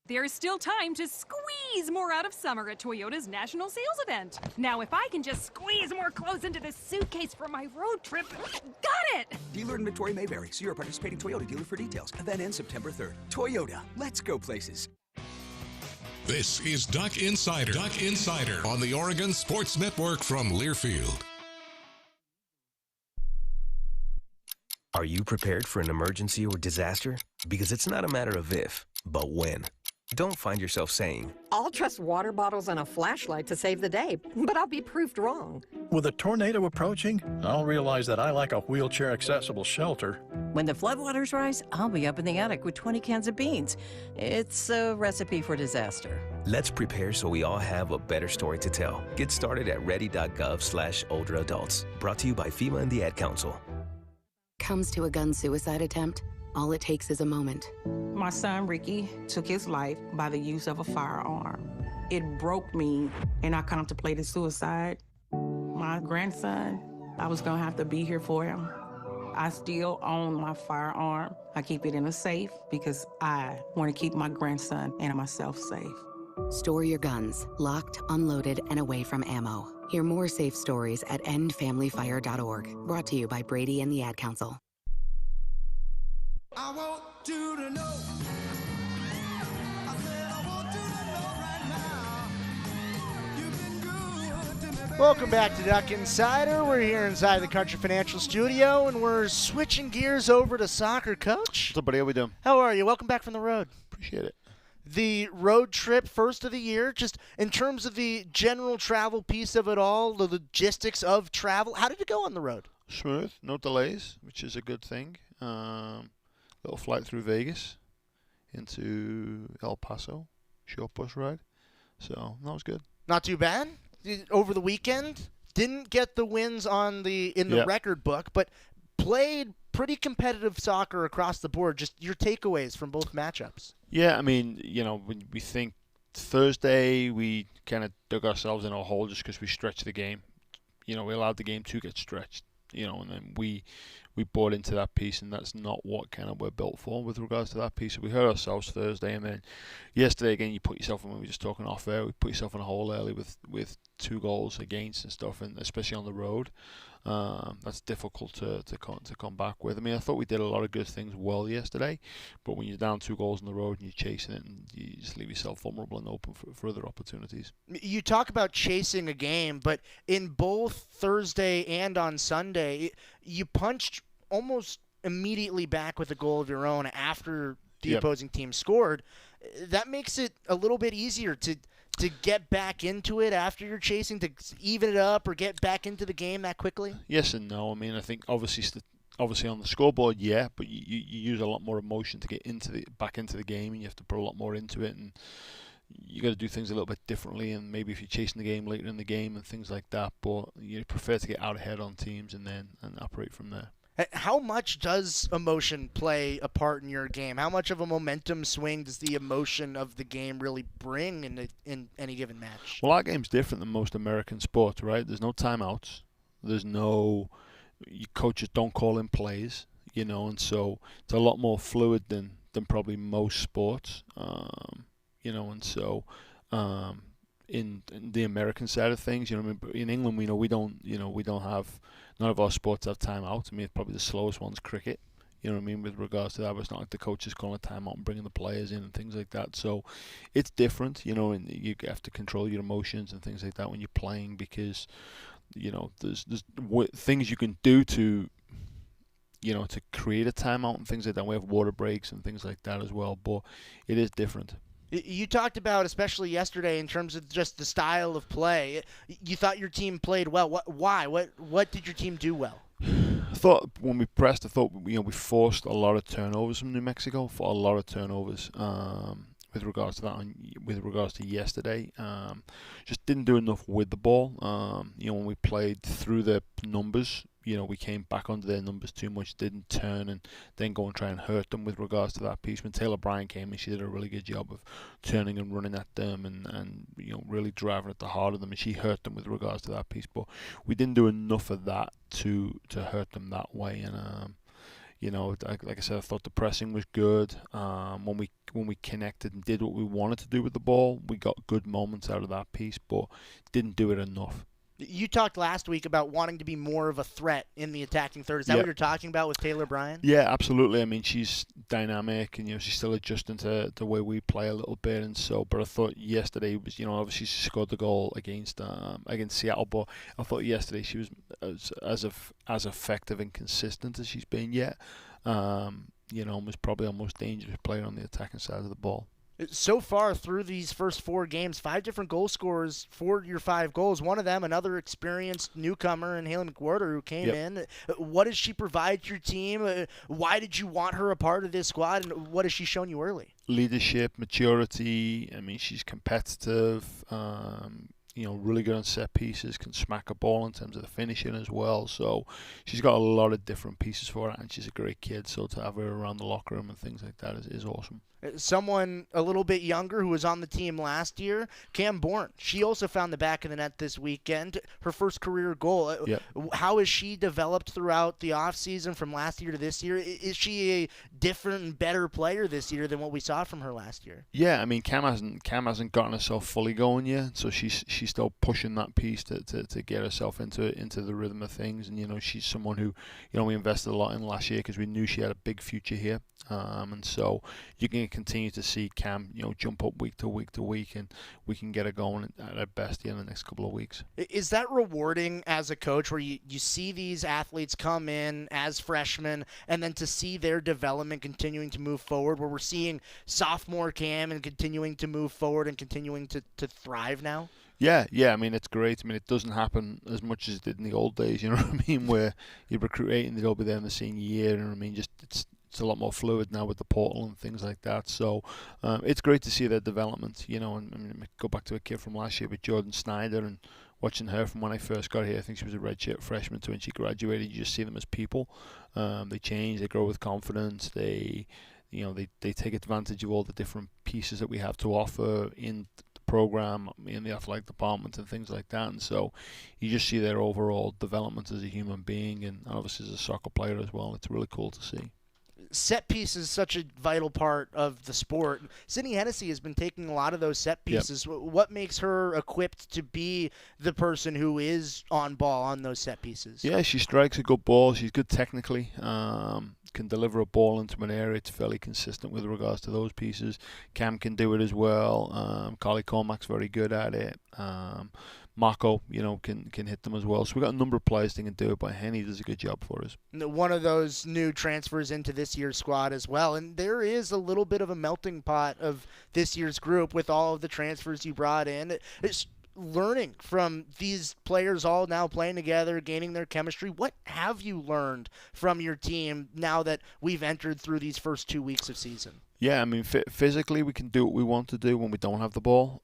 There's still time to squeeze more out of summer at Toyota's National Sales Event. Now, if I can just squeeze more clothes into this suitcase for my road trip, got it! Dealer inventory may vary. See your participating Toyota dealer for details. Event ends September 3rd. Toyota, let's go places. This is Duck Insider. Duck Insider on the Oregon Sports Network from Learfield. Are you prepared for an emergency or disaster? Because it's not a matter of if, but when. Don't find yourself saying, I'll trust water bottles and a flashlight to save the day, but I'll be proved wrong. With a tornado approaching, I'll realize that I like a wheelchair-accessible shelter. When the floodwaters rise, I'll be up in the attic with 20 cans of beans. It's a recipe for disaster. Let's prepare so we all have a better story to tell. Get started at ready.gov/older adults. Brought to you by FEMA and the Ad Council. Comes to a gun suicide attempt, all it takes is a moment. My son, Ricky, took his life by the use of a firearm. It broke me, and I contemplated suicide. My grandson, I was gonna have to be here for him. I still own my firearm. I keep it in a safe because I want to keep my grandson and myself safe. Store your guns, locked, unloaded, and away from ammo. Hear more safe stories at endfamilyfire.org. Brought to you by Brady and the Ad Council. I want you to know. I said I want you to know right now. You've been good to me, baby. Welcome back to Duck Insider. We're here inside the Country Financial Studio, and we're switching gears over to soccer, Coach. What's up, buddy? How we doing? How are you? Welcome back from the road. Appreciate it. The road trip, first of the year, just in terms of the general travel piece of it all, the logistics of travel, how did it go on the road? Smooth, no delays, which is a good thing. Little flight through Vegas into El Paso, short bus ride. So that was good. Not too bad. Over the weekend, didn't get the wins in the record book, but played pretty competitive soccer across the board. Just your takeaways from both matchups. Yeah, I mean, when we think Thursday, we kind of dug ourselves in a hole just because we stretched the game. We allowed the game to get stretched. And then we bought into that piece, and that's not what kind of we're built for with regards to that piece. So we hurt ourselves Thursday, and then yesterday again, you put yourself in. We were just talking off air. We put yourself in a hole early with 2 goals against and stuff, and especially on the road. That's difficult to come back with. I mean, I thought we did a lot of good things well yesterday, but when you're down 2 goals on the road and you're chasing it, and you just leave yourself vulnerable and open for other opportunities. You talk about chasing a game, but in both Thursday and on Sunday, you punched almost immediately back with a goal of your own after the opposing team scored. That makes it a little bit easier to get back into it after you're chasing, to even it up or get back into the game that quickly? Yes and no. I mean, I think obviously on the scoreboard, yeah, but you use a lot more emotion to get back into the game, and you have to put a lot more into it, and you got to do things a little bit differently. And maybe if you're chasing the game later in the game and things like that, but you prefer to get out ahead on teams and operate from there. How much does emotion play a part in your game? How much of a momentum swing does the emotion of the game really bring in any given match? Well, our game's different than most American sports, right? There's no timeouts. There's no coaches don't call in plays, and so it's a lot more fluid than probably most sports, and so in the American side of things, in England, we don't have. None of our sports have timeouts. I mean, probably the slowest one's cricket. You know what I mean, with regards to that. But it's not like the coach is calling a timeout and bringing the players in and things like that. So it's different, and you have to control your emotions and things like that when you're playing, because, there's things you can do to create a timeout and things like that. We have water breaks and things like that as well, but it is different. You talked about, especially yesterday, in terms of just the style of play. You thought your team played well. Why? What did your team do well? I thought when we pressed, we forced a lot of turnovers from New Mexico. For a lot of turnovers with regards to that. With regards to yesterday, just didn't do enough with the ball. When we played through the numbers, we came back under their numbers too much, didn't turn and then go and try and hurt them with regards to that piece. When Taylor Bryan came in, she did a really good job of turning and running at them and really driving at the heart of them, and she hurt them with regards to that piece. But we didn't do enough of that to hurt them that way. And like I said, I thought the pressing was good. When we connected and did what we wanted to do with the ball, we got good moments out of that piece, but didn't do it enough. You talked last week about wanting to be more of a threat in the attacking third. Is that what you're talking about with Taylor Bryan? Yeah, absolutely. I mean, she's dynamic, and she's still adjusting to the way we play a little bit, and so. But I thought yesterday was, obviously she scored the goal against Seattle, but I thought yesterday she was as effective and consistent as she's been yet. Was probably our most dangerous player on the attacking side of the ball. So far through these first 4 games, 5 different goal scorers for your 5 goals. One of them, another experienced newcomer in Haley McWhorter, who came in. What does she provide to your team? Why did you want her a part of this squad, and what has she shown you early? Leadership, maturity. I mean, she's competitive. Really good on set pieces, can smack a ball in terms of the finishing as well. So she's got a lot of different pieces for her, and she's a great kid. So to have her around the locker room and things like that is awesome. Someone a little bit younger who was on the team last year, Cam Bourne. She also found the back of the net this weekend, her first career goal. How has she developed throughout the offseason from last year to this year? Is she a different and better player this year than what we saw from her last year? Yeah, I mean, Cam hasn't gotten herself fully going yet, so she's still pushing that piece to get herself into the rhythm of things. And she's someone who we invested a lot in last year because we knew she had a big future here. And so you can continue to see Cam, jump up week to week to week, and we can get her going at her best in the next couple of weeks. Is that rewarding as a coach, where you see these athletes come in as freshmen and then to see their development continuing to move forward, where we're seeing sophomore Cam and continuing to move forward and continuing to thrive now? Yeah. I mean, it's great. I mean, it doesn't happen as much as it did in the old days, you know what I mean, where you recruit 8 and they'll be there in the senior year. You know what I mean? Just it's a lot more fluid now with the portal and things like that. So it's great to see their development, and I mean, go back to a kid from last year with Jordan Snyder, and watching her from when I first got here. I think she was a redshirt freshman to when she graduated. You just see them as people. They change, they grow with confidence. They take advantage of all the different pieces that we have to offer in the program, in the athletic department and things like that. And so you just see their overall development as a human being, and obviously as a soccer player as well. It's really cool to see. set piece is such a vital part of the sport. Sydney Hennessy has been taking a lot of those set pieces. Yep. What makes her equipped to be the person who is on ball on those set pieces? Yeah, she strikes a good ball. She's good technically. Can deliver a ball into an area. It's fairly consistent with regards to those pieces. Cam can do it as well. Carly Cormac's very good at it. Marco, can hit them as well. So we've got a number of players that can do it, but Henny does a good job for us. One of those new transfers into this year's squad as well. And there is a little bit of a melting pot of this year's group with all of the transfers you brought in. It's learning from these players all now playing together, gaining their chemistry. What have you learned from your team now that we've entered through these first 2 weeks of season? Yeah, I mean, physically we can do what we want to do when we don't have the ball.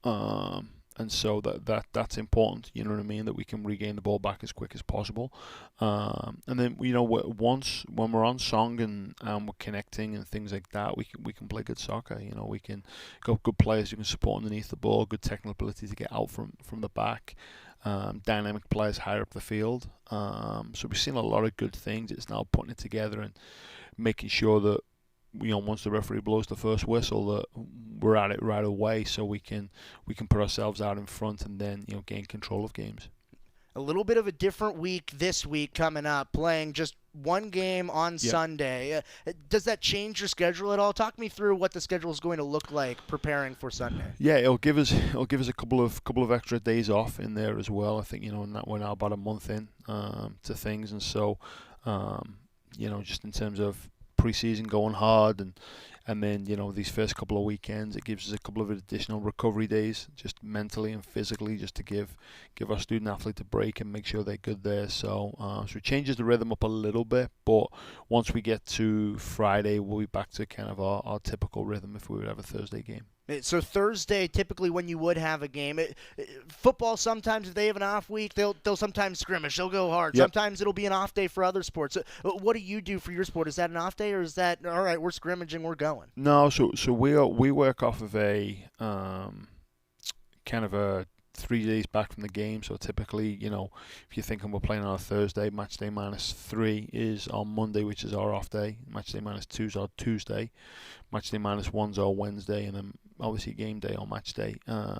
And so that's important, you know what I mean, that we can regain the ball back as quick as possible. And then, once when we're on song and we're connecting and things like that, we can play good soccer. We can got good players who can support underneath the ball, good technical ability to get out from the back, dynamic players higher up the field. So we've seen a lot of good things. It's now putting it together and making sure that once the referee blows the first whistle, that we're at it right away, so we can put ourselves out in front and then gain control of games. A little bit of a different week this week coming up, playing just one game on Sunday. Does that change your schedule at all? Talk me through what the schedule is going to look like preparing for Sunday. Yeah, it'll give us a couple of extra days off in there as well. I think we're now about a month in to things, and so just in terms of pre-season going hard and then these first couple of weekends, it gives us a couple of additional recovery days, just mentally and physically, just to give our student athlete a break and make sure they're good there. So it changes the rhythm up a little bit, but once we get to Friday, we'll be back to kind of our typical rhythm if we would have a Thursday game. So Thursday, typically when you would have a game, football sometimes if they have an off week, they'll sometimes scrimmage, they'll go hard. Yep. Sometimes it'll be an off day for other sports. What do you do for your sport? Is that an off day, or is that all right? We're scrimmaging, we're going. No, so we work off of a kind of a 3 days back from the game. So typically, if you're thinking we're playing on a Thursday, match day -3 is on Monday, which is our off day. Match day -2 is our Tuesday. Match day -1 is our Wednesday, and then obviously game day or match day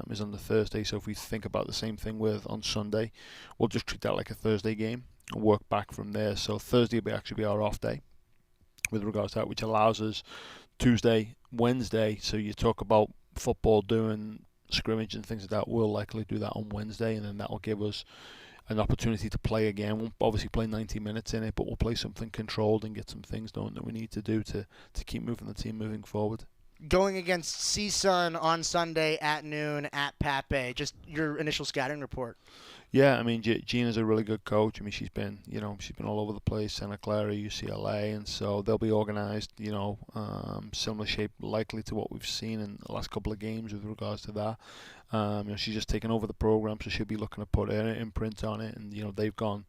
is on the Thursday. So if we think about the same thing on Sunday, we'll just treat that like a Thursday game and work back from there. So Thursday will actually be our off day with regards to that, which allows us Tuesday, Wednesday. So you talk about football doing scrimmage and things like that, we'll likely do that on Wednesday, and then that will give us an opportunity to play again. We'll obviously play 90 minutes in it, but we'll play something controlled and get some things done that we need to do to keep moving the team moving forward. Going against CSUN on Sunday at noon at Pape, just your initial scouting report. Yeah, I mean, Gina's a really good coach. I mean, she's been all over the place, Santa Clara, UCLA, and so they'll be organized, similar shape likely to what we've seen in the last couple of games with regards to that. She's just taken over the program, so she'll be looking to put her imprint on it, and they've gone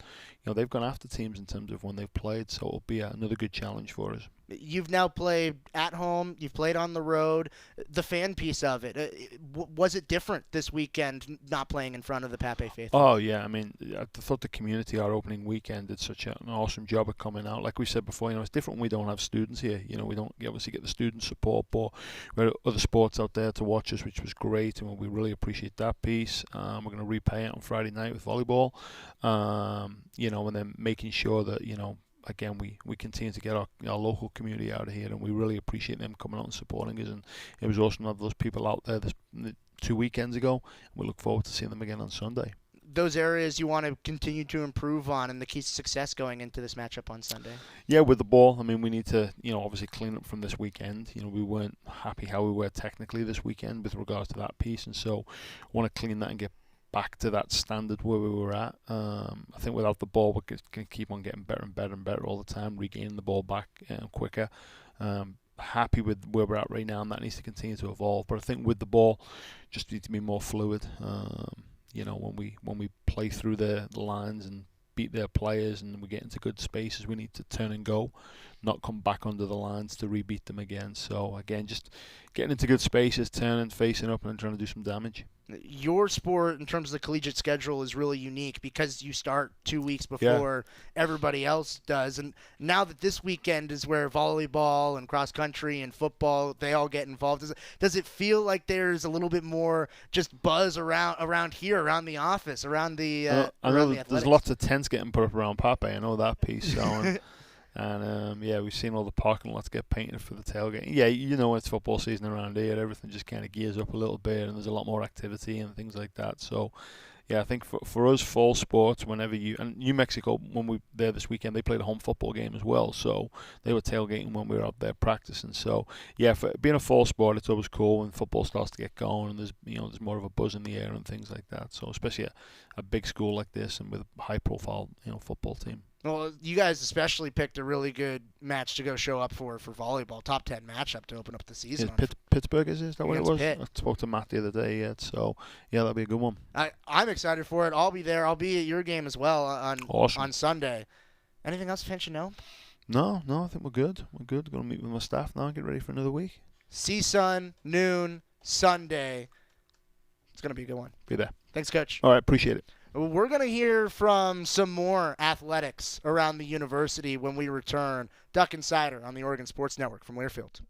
after teams in terms of when they've played, so it'll be another good challenge for us. You've now played at home, you've played on the road. The fan piece of it, was it different this weekend not playing in front of the Pape faithful? Oh, yeah. I mean, I thought the community, our opening weekend, did such an awesome job of coming out. Like we said before, it's different when we don't have students here. We don't obviously get the student support, but we had other sports out there to watch us, which was great, and we really appreciate that piece. We're going to repay it on Friday night with volleyball, and then making sure that, again, we continue to get our local community out of here, and we really appreciate them coming out and supporting us. And it was awesome to have those people out there 2 weekends ago. We look forward to seeing them again on Sunday. Those areas you want to continue to improve on and the keys to success going into this matchup on Sunday? Yeah, with the ball, I mean, we need to, obviously clean up from this weekend. We weren't happy how we were technically this weekend with regards to that piece, and so I want to clean that and get back to that standard where we were at. I think without the ball, we're going to keep on getting better and better and better all the time, regaining the ball back quicker. Happy with where we're at right now, and that needs to continue to evolve. But I think with the ball, just need to be more fluid. When we play through the lines and beat their players and we get into good spaces, we need to turn and go. not come back under the lines to rebeat them again. So again, just getting into good spaces, turning, facing up, and trying to do some damage. Your sport, in terms of the collegiate schedule, is really unique because you start 2 weeks before everybody else does. And now that this weekend is where volleyball and cross country and football, they all get involved, does it feel like there's a little bit more just buzz around here, around the office, around the I know the there's lots of tents getting put up around Pape. I know that piece. So, and we've seen all the parking lots get painted for the tailgate. Yeah, you know, it's football season around here. Everything just kind of gears up a little bit, and there's a lot more activity and things like that. So, yeah, I think for us, fall sports, whenever and New Mexico, when we were there this weekend, they played a home football game as well. So they were tailgating when we were out there practicing. So, yeah, for being a fall sport, it's always cool when football starts to get going, and there's more of a buzz in the air and things like that. So, especially a big school like this and with a high-profile football team. Well, you guys especially picked a really good match to go show up for volleyball. Top 10 matchup to open up the season. Pittsburgh is that what it was? Pitt. I spoke to Matt the other day. So, yeah, that'll be a good one. I'm excited for it. I'll be there. I'll be at your game as well on Sunday. Anything else fans should know? No, I think we're good. We're good. Going to meet with my staff now and get ready for another week. CSUN, noon, Sunday. It's going to be a good one. Be there. Thanks, Coach. All right, appreciate it. We're going to hear from some more athletics around the university when we return. Duck Insider on the Oregon Sports Network from Learfield.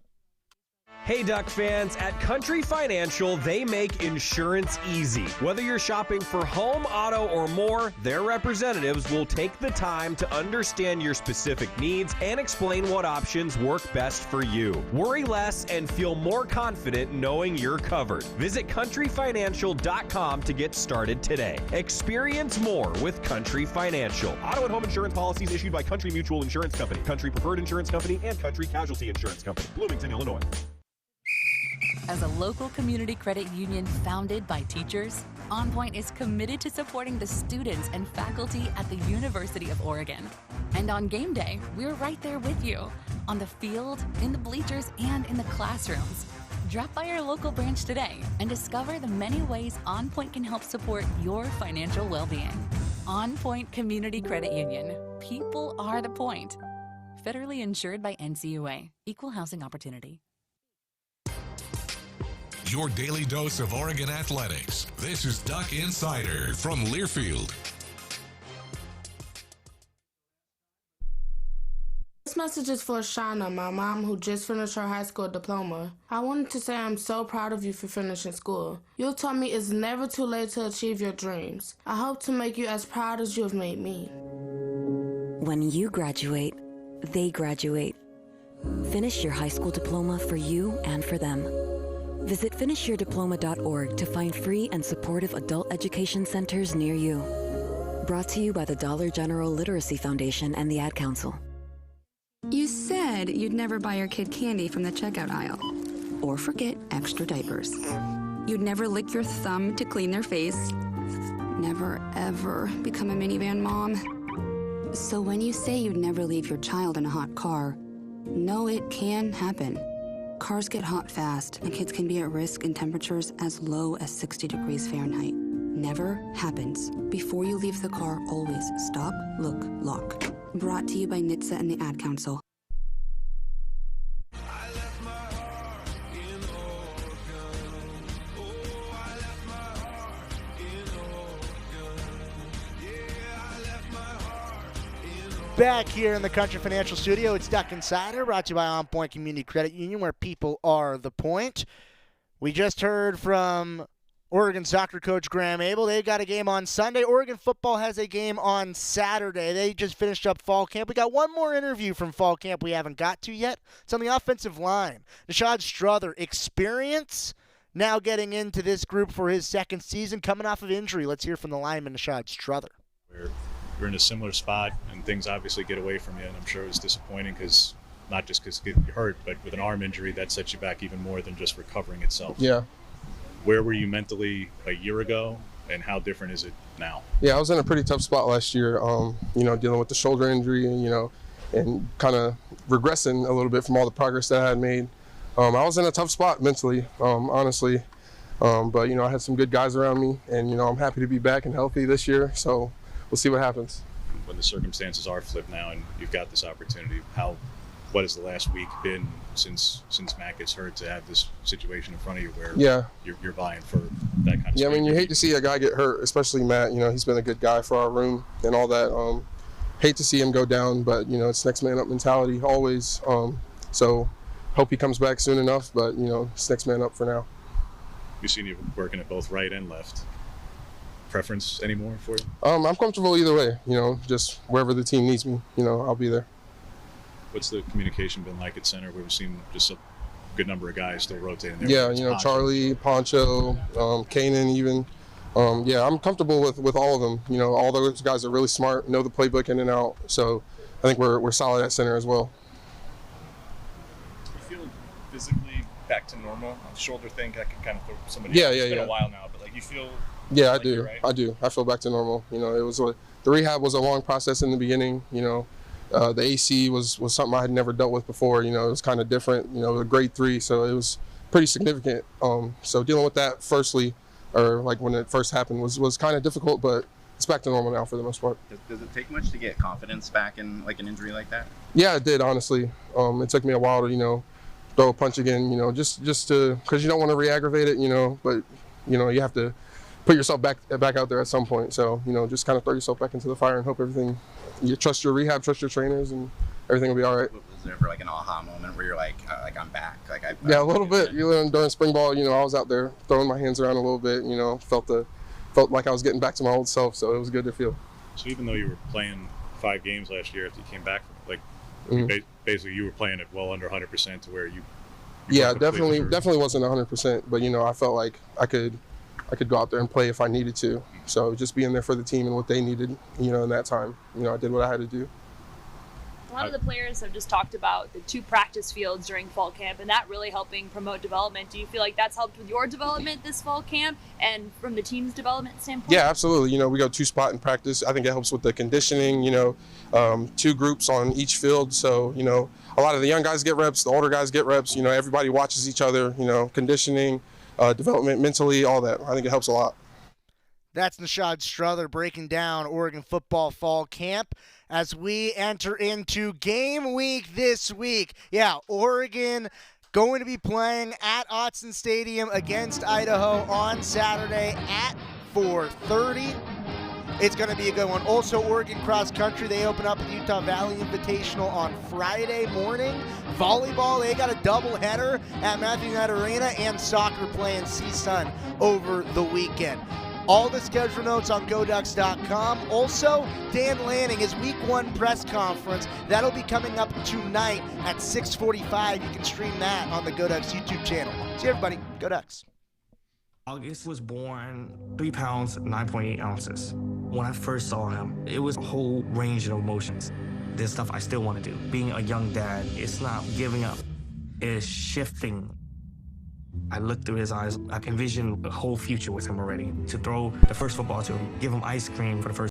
Hey Duck fans, at Country Financial, they make insurance easy. Whether you're shopping for home, auto, or more, their representatives will take the time to understand your specific needs and explain what options work best for you. Worry less and feel more confident knowing you're covered. Visit countryfinancial.com to get started today. Experience more with Country Financial. Auto and home insurance policies issued by Country Mutual Insurance Company, Country Preferred Insurance Company, and Country Casualty Insurance Company, Bloomington, Illinois. As a local community credit union founded by teachers, OnPoint is committed to supporting the students and faculty at the University of Oregon. And on game day, we're right there with you, on the field, in the bleachers, and in the classrooms. Drop by our local branch today and discover the many ways OnPoint can help support your financial well-being. OnPoint Community Credit Union. People are the point. Federally insured by NCUA. Equal housing opportunity. Your daily dose of Oregon athletics. This is Duck Insider from Learfield. This message is for Shauna, my mom who just finished her high school diploma. I wanted to say I'm so proud of you for finishing school. You taught me it's never too late to achieve your dreams. I hope to make you as proud as you have made me. When you graduate, they graduate. Finish your high school diploma for you and for them. Visit finishyourdiploma.org to find free and supportive adult education centers near you. Brought to you by the Dollar General Literacy Foundation and the Ad Council. You said you'd never buy your kid candy from the checkout aisle. Or forget extra diapers. You'd never lick your thumb to clean their face. Never, ever become a minivan mom. So when you say you'd never leave your child in a hot car, know it can happen. Cars get hot fast, and kids can be at risk in temperatures as low as 60 degrees Fahrenheit. Never happens. Before you leave the car, always stop, look, lock. Brought to you by NHTSA and the Ad Council. Back here in the Country Financial Studio, it's Duck Insider, brought to you by OnPoint Community Credit Union, where people are the point. We just heard from Oregon soccer coach Graeme Abel. They've got a game on Sunday. Oregon football has a game on Saturday. They just finished up fall camp. We got one more interview from fall camp we haven't got to yet. It's on the offensive line. Nishad Strother, experience, now getting into this group for his second season, coming off of injury. Let's hear from the lineman, Nishad Strother. You're in a similar spot, and things obviously get away from you, and I'm sure it was disappointing because not just because you get hurt, but with an arm injury that sets you back even more than just recovering itself. Yeah. Where were you mentally a year ago, and how different is it now? Yeah, I was in a pretty tough spot last year, dealing with the shoulder injury and kind of regressing a little bit from all the progress that I had made. I was in a tough spot mentally, honestly, but I had some good guys around me, and I'm happy to be back and healthy this year, so we'll see what happens. When the circumstances are flipped now and you've got this opportunity, how what has the last week been since Mac gets hurt to have this situation in front of you where you're vying for that kind of Yeah, I mean, you hate to see a guy get hurt, especially Matt. You know, he's been a good guy for our room and all that. Hate to see him go down, but, you know, it's next man up mentality always. So hope he comes back soon enough, but, you know, it's next man up for now. We've seen you working at both right and left. Preference anymore for you? I'm comfortable either way, you know, just wherever the team needs me, you know, I'll be there. What's the communication been like at center? We've seen just a good number of guys still rotating there. Yeah, you know, Charlie, Poncho, Kanan even. Yeah, I'm comfortable with all of them. You know, all those guys are really smart, know the playbook in and out. So I think we're solid at center as well. You feel physically back to normal? The shoulder thing, I can kind of throw somebody. Yeah, It's been a while now, but like you feel. Yeah, like I do. Right? I do. I feel back to normal. You know, the rehab was a long process in the beginning. You know, the AC was something I had never dealt with before. You know, it was kind of different. You know, a grade 3, so it was pretty significant. So dealing with that firstly, or like when it first happened, was kind of difficult, but it's back to normal now for the most part. Does it take much to get confidence back in like an injury like that? Yeah, it did, honestly. It took me a while to, you know, throw a punch again, you know, just to, because you don't want to re-aggravate it, you know, but, you know, you have to put yourself back out there at some point. So, you know, just kind of throw yourself back into the fire and hope you trust your rehab, trust your trainers, and everything will be all right. Was there ever like an aha moment where you're like I'm back? Yeah, a little bit. You know, during spring ball, you know, I was out there throwing my hands around a little bit, you know, felt like I was getting back to my old self, so it was good to feel. So even though you were playing 5 games last year after you came back, like basically you were playing it well under 100% to where you yeah, definitely wasn't 100%, but you know, I felt like I could go out there and play if I needed to. So just being there for the team and what they needed, you know, in that time, you know, I did what I had to do. A lot of the players have just talked about the 2 practice fields during fall camp and that really helping promote development. Do you feel like that's helped with your development this fall camp and from the team's development standpoint? Yeah, absolutely. You know, we go 2 spot in practice. I think it helps with the conditioning, you know, 2 groups on each field. So, you know, a lot of the young guys get reps, the older guys get reps, you know, everybody watches each other, you know, conditioning, development mentally, all that. I think it helps a lot. That's Nishad Strother breaking down Oregon football fall camp as we enter into game week this week. Yeah, Oregon going to be playing at Autzen Stadium against Idaho on Saturday at 4:30. It's going to be a good one. Also, Oregon cross country, they open up the Utah Valley Invitational on Friday morning. Volleyball, they got a doubleheader at Matthew Knight Arena, and soccer playing CSUN over the weekend. All the schedule notes on GoDucks.com. Also, Dan Lanning, his Week 1 press conference, that'll be coming up tonight at 6:45. You can stream that on the GoDucks YouTube channel. See you, everybody. Go Ducks. August was born 3 pounds, 9.8 ounces. When I first saw him, it was a whole range of emotions. There's stuff I still want to do. Being a young dad, it's not giving up. It's shifting. I looked through his eyes. I can envision a whole future with him already. To throw the first football to him, give him ice cream for the first